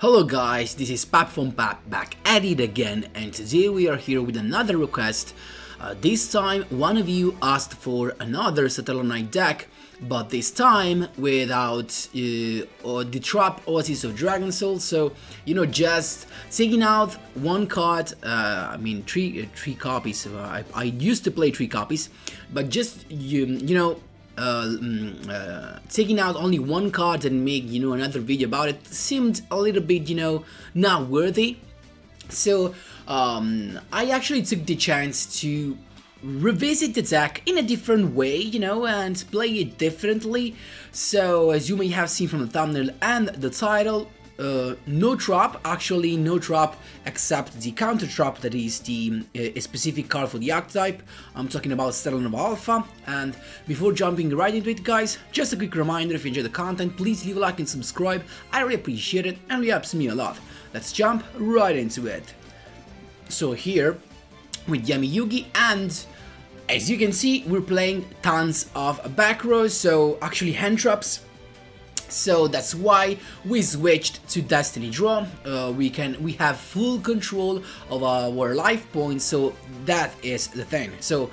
Hello guys, this is Pap from Pap back at it again, and today we are here with another request. This time one of you asked for another Satellar Knight deck, but this time without the Trap Oasis of Dragon Soul. So just taking out one card. I mean three copies. I used to play 3 copies, but just taking out only one card and make another video about it seemed a little bit not worthy. So I actually took the chance to revisit the deck in a different way, and play it differently. So as you may have seen from the thumbnail and the title, no trap, actually no trap except the counter trap, that is the specific card for the archetype. I'm talking about Stellar Alpha. And before jumping right into it, guys, just a quick reminder: if you enjoy the content, please leave a like and subscribe. I really appreciate it and it helps me a lot. Let's jump right into it. So here with Yami Yugi, and as you can see, we're playing tons of BACKROWS, so actually hand traps. So that's why we switched to Destiny Draw. We have full control of our life points, so that is the thing. So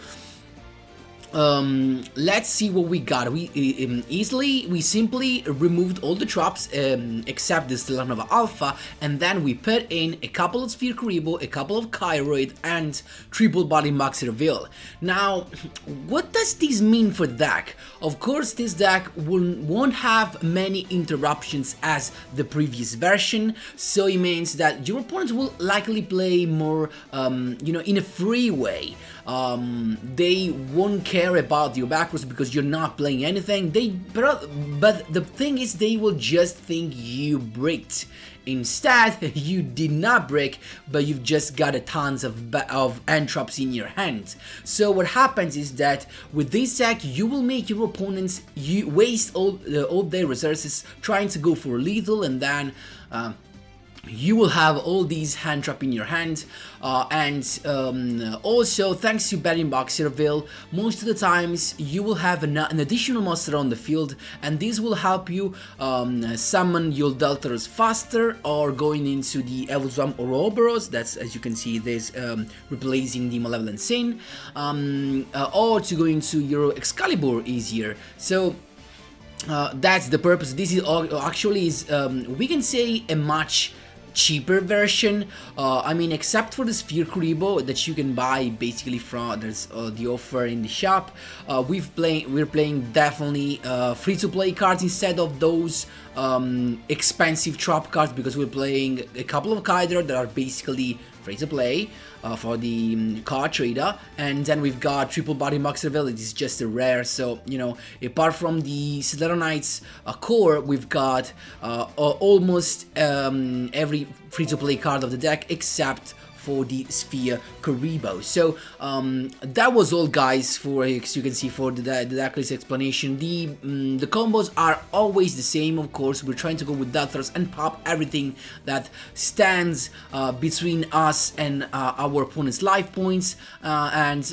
let's see what we got. We simply removed all the traps except the Stellar Alpha, and then we put in a couple of Sphere Kuriboh, a couple of Kairoid, and triple body Max Reveal. Now, what does this mean for the deck? Of course, this deck won't have many interruptions as the previous version, so it means that your opponents will likely play more, in a free way. They won't care about your BACKROWS because you're not playing anything. But the thing is, they will just think you bricked. Instead, you did not break, but you've just got a tons of hand traps in your hand. So what happens is that with this deck, you will make your opponents waste all their resources trying to go for lethal, and then you will have all these hand trap in your hand, and also thanks to Batting Box Reveal, most of the times you will have an additional monster on the field, and this will help you summon your Deltars faster, or going into the Evolswam or Ouroboros. That's, as you can see, this replacing the Malevolent Sin, or to go into your Excalibur easier. So that's the purpose. This is actually we can say a much cheaper version. I mean, except for the Sphere Kuriboh that you can buy basically from there's the offer in the shop. We're playing definitely free-to-play cards instead of those expensive trap cards, because we're playing a couple of Kaider that are basically free-to-play for the card trader, and then we've got triple body Max Reveal. It is just a rare. So apart from the Satellar Knights core, we've got almost every free-to-play card of the deck except for the Sphere Kuriboh. So that was all, guys, for, as you can see, for the deck list explanation. The combos are always the same. Of course, we're trying to go with Deltars and pop everything that stands between us and our opponent's life points, and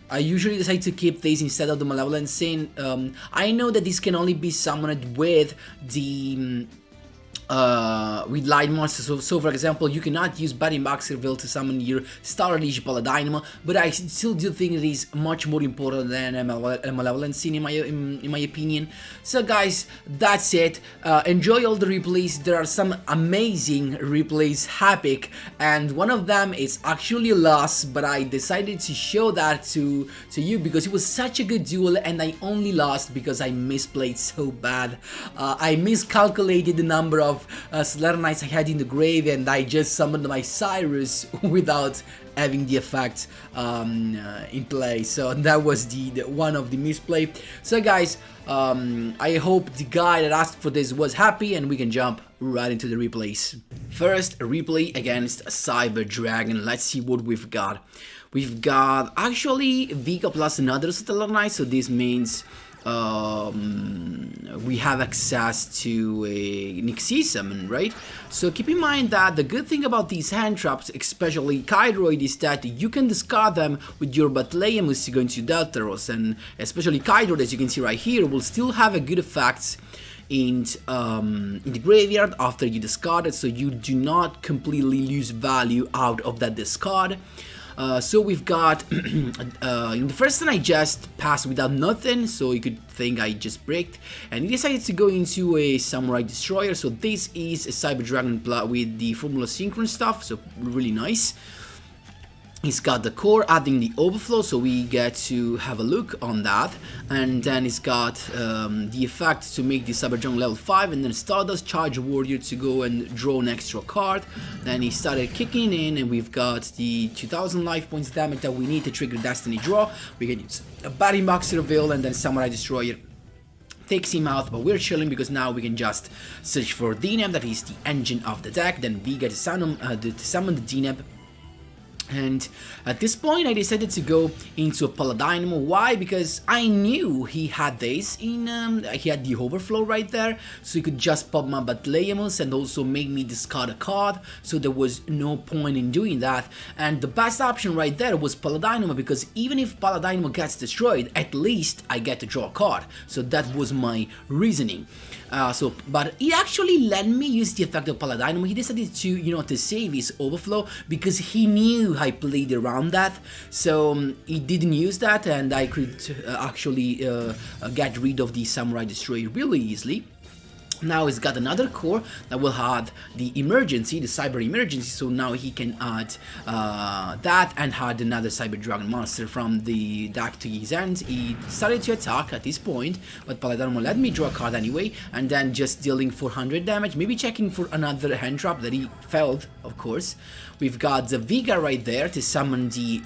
I usually decide to keep these instead of the Malevolent Sin. I know that this can only be summoned with the with light monsters. So for example, you cannot use Batting Box Reveal to summon your Star Leash Paladin, but I still do think it is much more important than a Malevolent Sin in my opinion. So guys, that's it. Enjoy all the replays. There are some amazing replays happening, and one of them is actually a loss, but I decided to show that to you because it was such a good duel, and I only lost because I misplayed so bad. I miscalculated the number of Satellar Knights I had in the grave, and I just summoned my Cyrus without having the effect in play. So that was the one of the misplay. So guys, I hope the guy that asked for this was happy, and we can jump right into the replays. First, a replay against Cyber Dragon. Let's see what we've got. We've got actually Vika plus another Satellar Knight, so this means we have access to a Nixie summon, right? So keep in mind that the good thing about these hand traps, especially Kairoid, is that you can discard them with your Batleum to go into Deltaros, and especially Kairoid, as you can see right here, will still have a good effect in the graveyard after you discard it, so you do not completely lose value out of that discard. So we've got, in the first turn I just passed without nothing, so you could think I just bricked, and he decided to go into a Samurai Destroyer, so this is a Cyber Dragon with the Formula Synchron stuff, so really nice. He's got the core, adding the overflow, so we get to have a look on that. And then he's got the effect to make the Cyber Jungle level 5, and then Stardust Charge Warrior to go and draw an extra card. Then he started kicking in, and we've got the 2000 life points damage that we need to trigger Destiny Draw. We can use a Batting Box Reveal, and then Samurai Destroyer takes him out, but we're chilling because now we can just search for DNAB, that is the engine of the deck. Then we get to summon the DNAB. And at this point I decided to go into a Paladynamo. Why? Because I knew he had this in, he had the overflow right there, so he could just pop my Batleamus and also make me discard a card, so there was no point in doing that. And the best option right there was Paladynamo, because even if Paladynamo gets destroyed, at least I get to draw a card. So that was my reasoning. But he actually let me use the effect of Paladynamo. He decided to, you know, to save his overflow because he knew I played around that. So he didn't use that, and I could actually get rid of the Samurai Destroyer really easily. Now he's got another core that will add the emergency, the cyber emergency, so now he can add that and add another cyber dragon monster from the deck to his hand. He started to attack at this point, but Paladynamo let me draw a card anyway, and then just dealing 400 damage, maybe checking for another hand trap that he failed, of course. We've got the Vega right there to summon the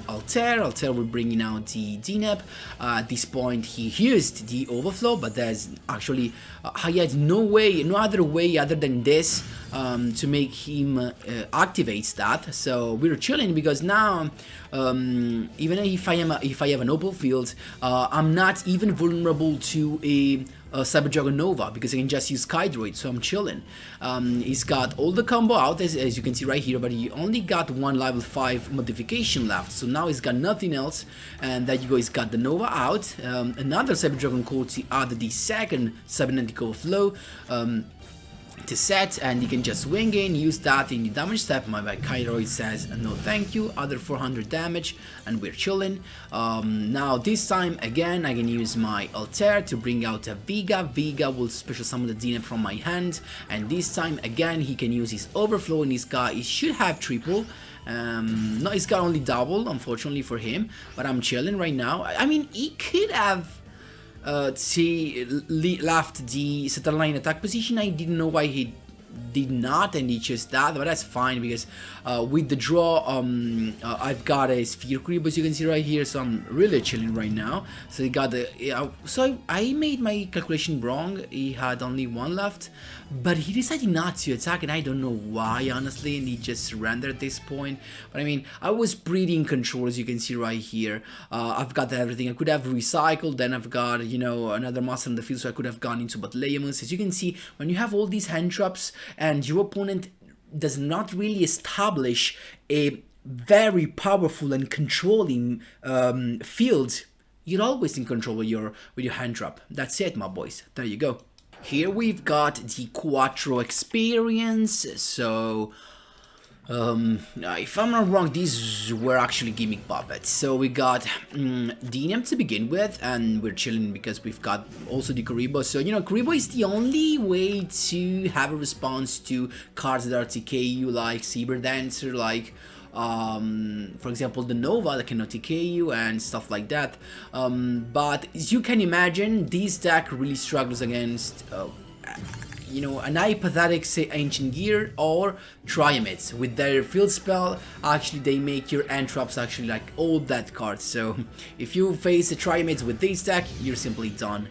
Altair. Altair will bring out the DNAB. At this point he used the overflow, but there's actually I had no other way other than this to make him activate that. So we're chilling because now even if I have an open field, I'm not even vulnerable to a Cyber Dragon Nova because I can just use Skydroid, so I'm chilling. He's got all the combo out as you can see right here, but he only got one level 5 modification left, so now he's got nothing else. And there you go, he's got the Nova out, another Cyber Dragon code to add the second Cybernetic Overflow to set, and you can just swing in, use that in the damage step. My Kairoid says no thank you, other 400 damage, and we're chilling. Now this time again I can use my Altair to bring out a Vega. Vega will special summon the DNAB from my hand, and this time again he can use his overflow, and his guy he should have triple. No, he's got only double, unfortunately for him, but I'm chilling right now. I mean, he could have left the Satellite attack position. I didn't know why he did not, and he chose that, but that's fine because with the draw I've got a sphere creep as you can see right here, so I'm really chilling right now. So he got the so I made my calculation wrong. He had only one left, but he decided not to attack, and I don't know why honestly, and he just surrendered at this point. But I mean, I was pretty in control as you can see right here. I've got everything. I could have recycled, then I've got, you know, another monster in the field, so I could have gone into Batleamus. As you can see, when you have all these hand traps and your opponent does not really establish a very powerful and controlling field, you're always in control with your hand trap. That's it, my boys. There you go. Here we've got the Quattro experience. So if I'm not wrong, these were actually Gimmick Puppets. So we got DNAB to begin with, and we're chilling because we've got also the Kuribo. So, you know, Kuribo is the only way to have a response to cards that are TK you, like Saber Dancer, like for example the Nova that cannot TK you and stuff like that. But as you can imagine, this deck really struggles against you know, an hypothetic, say, Ancient Gear or Triamids. With their field spell, actually they make your hand traps actually like all that cards. So if you face a Triamids with this deck, you're simply done.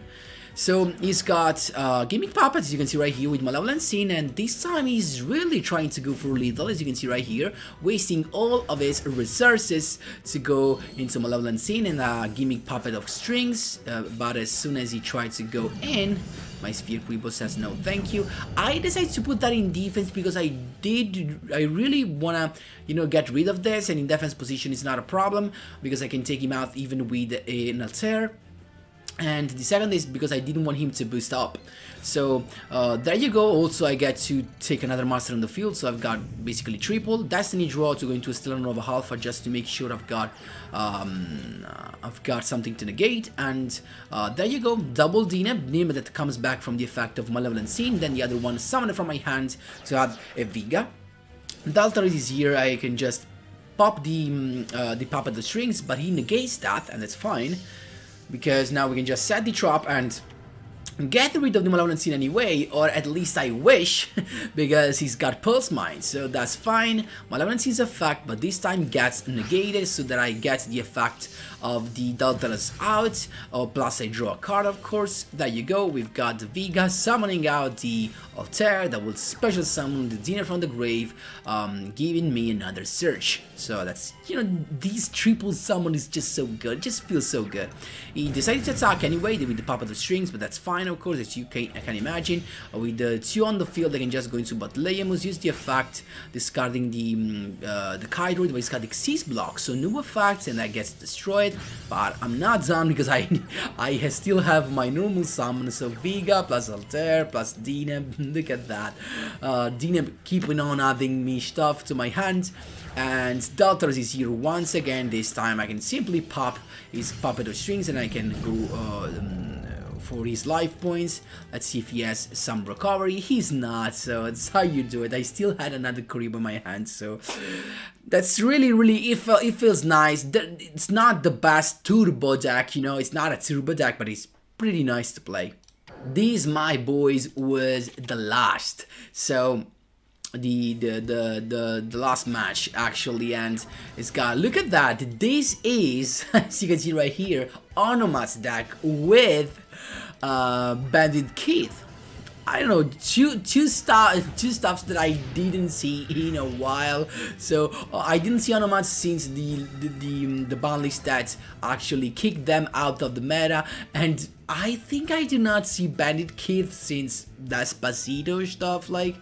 So he's got Gimmick Puppets, as you can see right here, with Malevolent Sin, and this time he's really trying to go for lethal, as you can see right here, wasting all of his resources to go into Malevolent Sin and a Gimmick Puppet of strings, but as soon as he tried to go in, my Sphere Creepo says no thank you. I decided to put that in defense because I really wanna, you know, get rid of this, and in defense position is not a problem because I can take him out even with an Altair. and the second is because I didn't want him to boost up. So there you go. Also, I get to take another master on the field, so I've got basically triple Destiny Draw to go into a Stellar Nova Alpha just to make sure I've got something to negate. And there you go, double Dineb that comes back from the effect of Malevolent Scene. Then the other one, summon it from my hand to add a Viga. Daltaris is here. I can just pop the puppet the strings, but he negates that, and that's fine, because now we can just set the trap and get rid of the Malevolent Scene anyway, or at least I wish, because he's got Pulse Mine, so that's fine. Malevolent Scene's effect, but this time gets negated, so that I get the effect of the Daltaris out, plus I draw a card, of course. There you go, we've got the Viga summoning out the Altair that will special summon the Dinner from the grave, giving me another search. So that's, you know, these triple summon is just so good, it just feels so good. He decided to attack anyway with the Puppet of Strings, but that's fine, of course, as you can imagine. With the 2 on the field, I can just go into Botlemus, use the effect, discarding the Kydroid, but he's got Xyz block, so no effects, and that gets destroyed. But I'm not done, because I still have my normal summon, so Viga plus Altair plus Dineb. Look at that, Dineb keeping on adding me stuff to my hand. And Daltaris is here once again. This time I can simply pop his Puppet of Strings and I can go for his life points. Let's see if he has some recovery. He's not, so that's how you do it. I still had another Kuriboh in my hand, so that's really, it feels nice. It's not the best turbo deck, you know, it's not a turbo deck, but it's pretty nice to play. This, my boys, was the last. So the last match actually, and it's got, look at that, this is as you can see right here, Aromage deck with Bandit Keith. I don't know, two stuffs that I didn't see in a while. So I didn't see Aromage since the ban list that actually kicked them out of the meta, and I think I do not see Bandit Keith since Despacito stuff, like,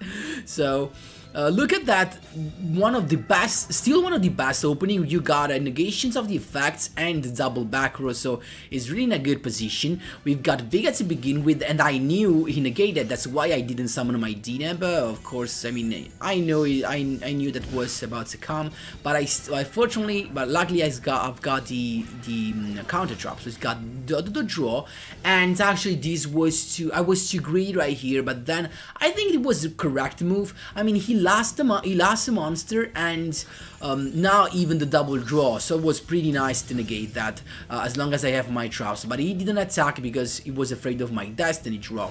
so. Look at that, one of the best opening. You got negations of the effects and double back row, so it's really in a good position. We've got Viga to begin with, and I knew he negated, that's why I didn't summon my Dineb. Of course, I mean, I knew that was about to come, but luckily I've got the counter trap, so it's got the draw, and actually I was too greedy right here, but then I think it was the correct move. I mean, he lost a monster, and now even the double draw, so it was pretty nice to negate that, as long as I have my traps. But he didn't attack because he was afraid of my Destiny draw.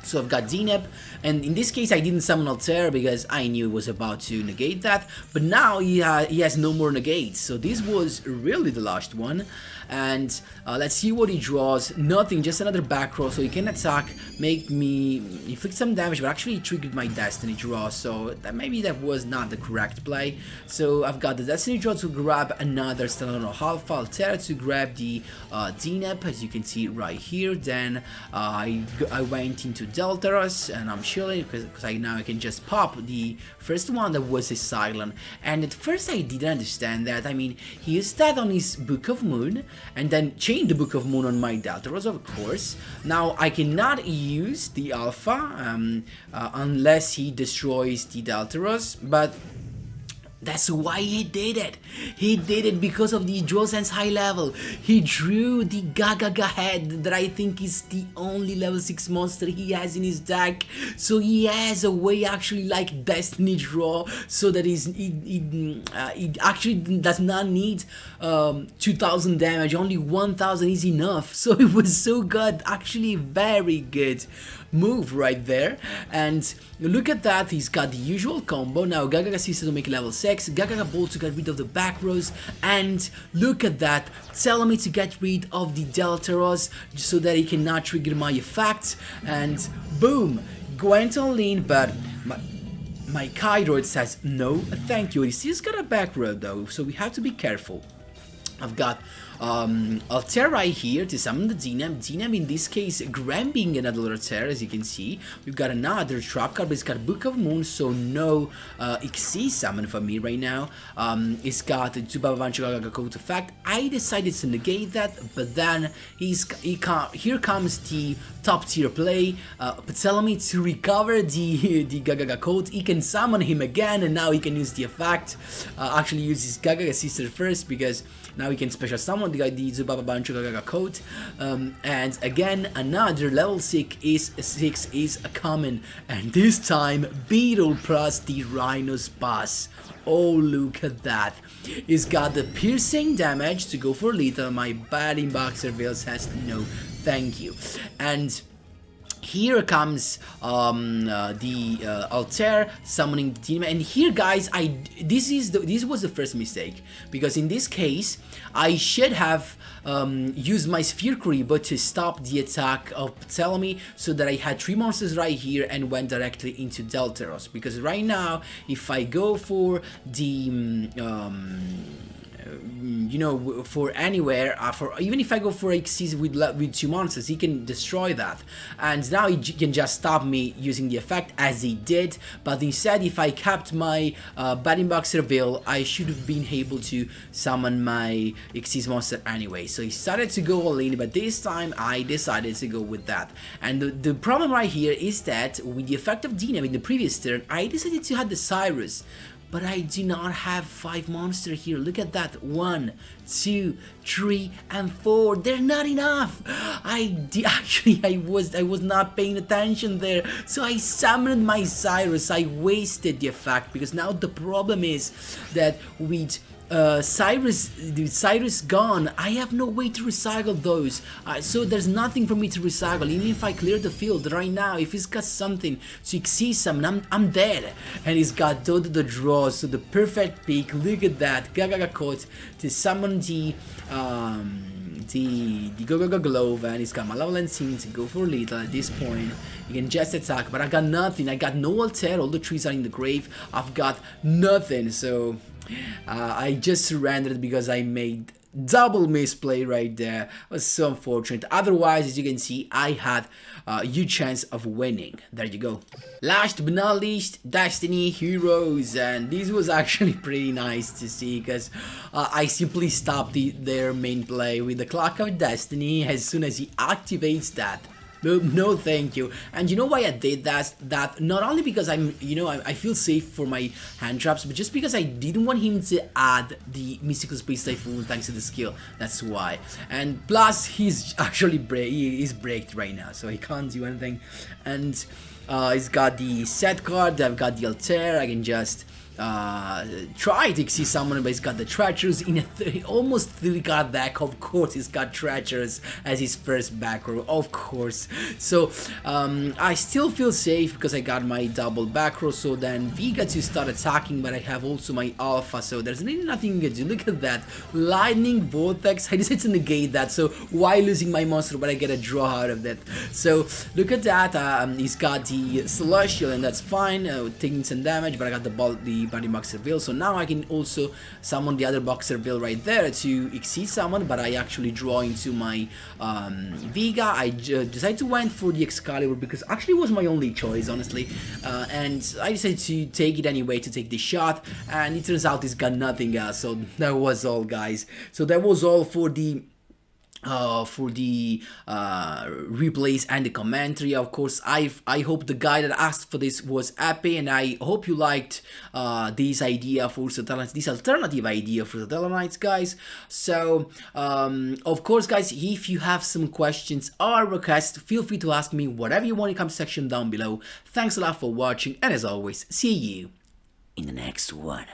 So I've got Dineb, and in this case I didn't summon Altair because I knew he was about to negate that, but now he has no more negates, so this was really the last one. And let's see what he draws. Nothing, just another back row, so he can attack, make me inflict some damage, but actually he triggered my Destiny draw, so maybe that was not the correct play. So I've got the Destiny draw to grab another Stellar Nova Alpha, Altair to grab the Dineb, as you can see right here. Then I went into Daltaris, and I'm chilling because now I can just pop the first one that was a Cylon. And at first I didn't understand that. I mean, he used that on his Book of Moon, and then changed the Book of Moon on my Daltaris, of course. Now I cannot use the Alpha unless he destroys the Daltaris, but that's why he did it. He did it because of the Dual Sense high level. He drew the Gagaga head that I think is the only level 6 monster he has in his deck. So he has a way actually like Destiny draw, so that he actually does not need 2000 damage, only 1000 is enough. So it was so good, actually very good move right there. And look at that, he's got the usual combo. Now Gagaga Sister to make level 6, Gagaga Bolt to get rid of the back rows, and look at that, telling me to get rid of the Daltaris so that he cannot trigger my effect, and boom, went all in, but my Kydroid says no thank you. He's got a back row though, so we have to be careful. I've got Altair right here to summon the Dinam. Dinam in this case grabbing another Altair, as you can see. We've got another trap card, but it's got Book of Moon, so no XC summon for me right now. It's got Zubabancho Code Effect. I decided to negate that, but then here comes the top tier play. Ptolemy to recover the Gagaga code. He can summon him again, and now he can use the effect. Actually use his Gagaga sister first, because now he can special summon the Zubaba Bancho Gagaga code. And again, another level 6 is coming, and this time Beetle plus the Rhino's Boss. Oh, look at that. He's got the piercing damage to go for lethal. My batting boxer Veil says no thank you. And here comes the Altair summoning the team, and here, guys, this was the first mistake, because in this case I should have used my Sphere Kuribo to stop the attack of Ptolemy, so that I had 3 monsters right here and went directly into Deltaros. Because right now, if I go for the you know, for anywhere, even if I go for Xyz with 2 monsters, he can destroy that, and now he can just stop me using the effect, as he did. But instead, if I kept my Batting Boxer Veil, I should have been able to summon my Xyz monster anyway. So he started to go all in, but this time I decided to go with that. And the problem right here is that with the effect of Dinam in the previous turn, I decided to have the Cyrus, but I do not have 5 monsters here. Look at that. 1, 2, 3, and 4. They're not enough. I was not paying attention there. So I summoned my Cyrus. I wasted the effect, because now the problem is that with Cyrus gone, I have no way to recycle those, so there's nothing for me to recycle. Even if I clear the field right now, if he's got something to exceed summon, I'm dead. And he's got Dodo the Draw, so the perfect pick. Look at that, Gagaga caught to summon the Gogogo Glove, and he's got Malevolent Scene to go for lethal. At this point you can just attack, but I got nothing. I got no Altair, all the trees are in the grave. I've got nothing, so I just surrendered because I made double misplay right there. It was so unfortunate. Otherwise, as you can see, I had a huge chance of winning. There you go. Last but not least, Destiny Heroes, and this was actually pretty nice to see, because I simply stopped their main play with the Clock of Destiny as soon as he activates that. No, thank you. And you know why I did that? That not only because I feel safe for my hand traps, but just because I didn't want him to add the Mystical Space Typhoon thanks to the skill. That's why. And plus, he's actually he's braked right now, so he can't do anything. And he's got the set card. I've got the Altair. I can just try to see someone, but he's got the Treacherous in a almost 3-card deck. Of course he's got Treacherous as his first back row, of course. So I still feel safe because I got my double back row. So then Vega to start attacking, but I have also my Alpha, so there's really nothing to do. Look at that, Lightning Vortex. I decided to negate that, so why losing my monster, but I get a draw out of that. So look at that. He's got the Celestial, and that's fine, taking some damage, but I got the Body Boxer Veil, so now I can also summon the other Boxer Veil right there to exceed summon, but I actually draw into my Vega. I decided to went for the Excalibur because actually it was my only choice, honestly, and I decided to take it anyway, to take the shot, and it turns out it's got nothing else. So that was all, guys. So that was all for the replays and the commentary. Of course, I hope the guy that asked for this was happy, and I hope you liked this idea for this alternative idea for SATELLARKNIGHTS, guys. So of course, guys, if you have some questions or requests, feel free to ask me whatever you want in the comment section down below. Thanks a lot for watching, and as always, see you in the next one.